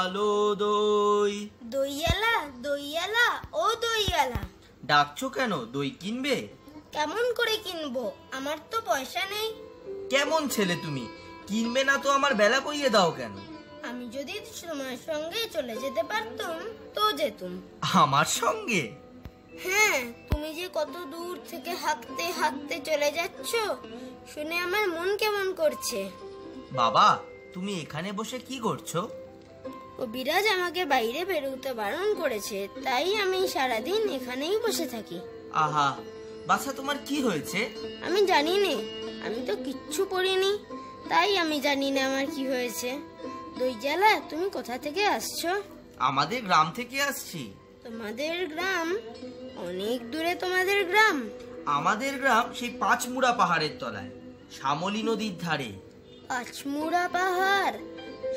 ভালো দই। দইয়ালা, দইয়ালা, ও দইয়ালা, ডাকছো কেন? দই কিনবে? কেমন করে কিনবো? আমার তো পয়সা নেই। কেমন ছেলে তুমি? কিনবে না তো আমার বেলা কইয়ে দাও কেন? আমি যদি তোমার সঙ্গে চলে যেতে পারতাম তো যেতুম। আমার সঙ্গে? হ্যাঁ, তুমি যে কত দূর থেকে হাঁটতে হাঁটতে চলে যাচ্ছ শুনে আমার মন কেমন করছে। বাবা, তুমি এখানে বসে কি করছো? কবিরাজ আমাকে বাইরে বেরোতে বারণ করেছে, তাই আমি সারাদিন এখানেই বসে থাকি। আহা, বাছা তোমার কি হয়েছে? আমি জানি না, আমি তো কিচ্ছু পড়িনি, তাই আমি জানি না আমার কি হয়েছে। দইজালা, তুমি কোথা থেকে আসছো? আমাদের গ্রাম থেকে আসছি। তোমাদের গ্রাম? অনেক দূরে তোমাদের গ্রাম? আমাদের গ্রাম সেই পাঁচমুড়া পাহাড়ের তলায়, শ্যামলী নদীর ধারে। পাঁচমুড়া পাহাড়,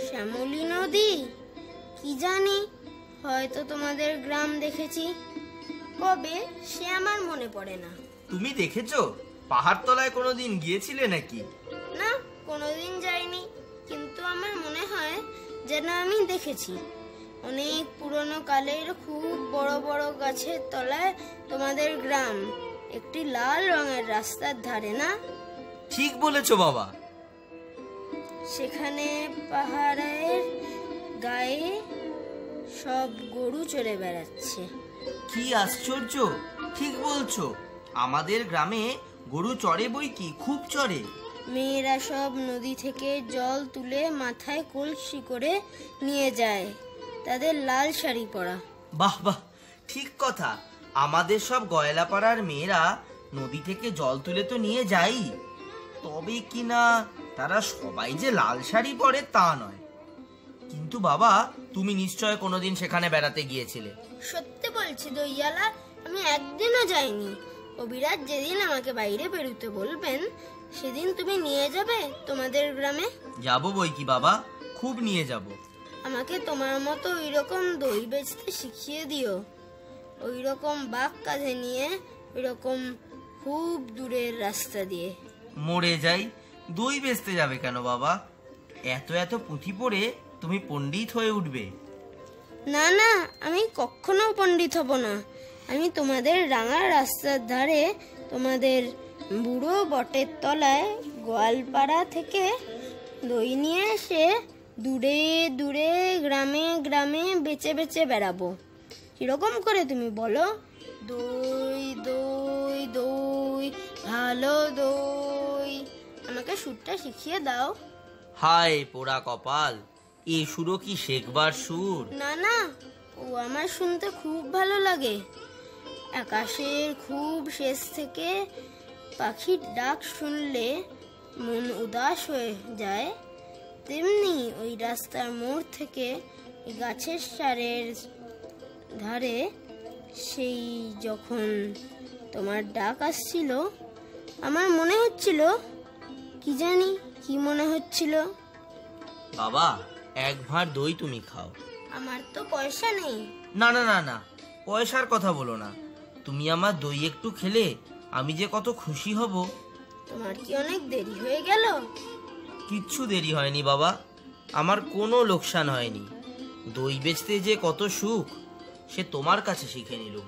শ্যামলী নদী, কি জানি, হয়তো তোমাদের গ্রাম দেখেছি। কবে সে আমার মনে পড়ে না। তুমি দেখেছো? পাহাড় তলায় কোনোদিন গিয়েছিলে নাকি? না, কোনোদিন যাইনি, কিন্তু আমার মনে হয় যেন আমি দেখেছি। অনেক পুরনো কালের খুব বড় বড় গাছের তলায় তোমাদের গ্রাম, একটি লাল রঙের রাস্তার ধারে, না? ঠিক বলেছো বাবা। সেখানে পাহাড়ের গায়ে সব গরু চড়ে বেড়াচ্ছে। কি আশ্চর্য, ঠিক বলছো। আমাদের গ্রামে গরু চড়ে বই কি, খুব চড়ে। মেয়েরা সব নদী থেকে জল তুলে মাথায় কলসি করে নিয়ে যায়, তাদের লাল শাড়ি পরা। বাহ বাহ, ঠিক কথা। আমাদের সব গয়লাপাড়ার মেয়েরা নদী থেকে জল তুলে তো নিয়ে যাই, তবে কিনা তারা সবাই যে লাল শাড়ি পরে তা নয়। কিন্তু বাবা, তুমি নিশ্চয় কোনোদিন সেখানে বেড়াতে গিয়েছিলে। সত্যি বলছি দইয়ালা, আমি একদিনও যাইনি। কবিরাজ যেদিন আমাকে বাইরে বেরোতে বলবেন সেদিন তুমি নিয়ে যাবে তোমাদের গ্রামে? যাবো বই কি বাবা, খুব নিয়ে যাব। আমাকে তোমার মতো ওই রকম দই বেচতে শিখিয়ে দিও, ওই রকম বাঘ কাঁধে নিয়ে, ওই রকম খুব দূরের রাস্তা দিয়ে। মরে যাই, দই বেচতে যাবে কেন বাবা? এত এত পুঁথি পড়ে তুমি পণ্ডিত হয়ে উঠবে। না না, আমি কখনো পণ্ডিত হব না। আমি তোমাদের রাঙা রাস্তার ধারে, তোমাদের বুড়ো বটের তলায় গোয়ালপাড়া থেকে দই নিয়ে এসে দূরে দূরে গ্রামে গ্রামে বেচে বেচে বেড়াবো। কিরকম করে তুমি বলো? দই দই দই, ভালো দই। আমাকে সুরটা শিখিয়ে দাও। হায় পোড়া কপাল, এ সুরও কি শেখবার সুর? না না, ও আমার শুনতে খুব ভালো লাগে। আকাশের খুব শেষ থেকে পাখির ডাক শুনলে মন উদাস হয়ে যায়, তেমনি ওই রাস্তার মোড় থেকে গাছের সারের ধারে সেই যখন তোমার ডাক আসছিল, আমার মনে হচ্ছিল, কি জানি কি মনে হচ্ছিল। বাবা, এক ভাঁড় দই তুমি খাও। আমার তো পয়সা নেই। না না না না, পয়সার কথা বলো না। তুমি আমার দই একটু খেলে আমি যে কত খুশি হব। তোমার কি অনেক দেরি হয়ে গেল? কিচ্ছু দেরি হয়নি বাবা, আমার কোনো লোকসান হয়নি। দই বেচতে যে কত সুখ সে তোমার কাছে শিখে নিলুম।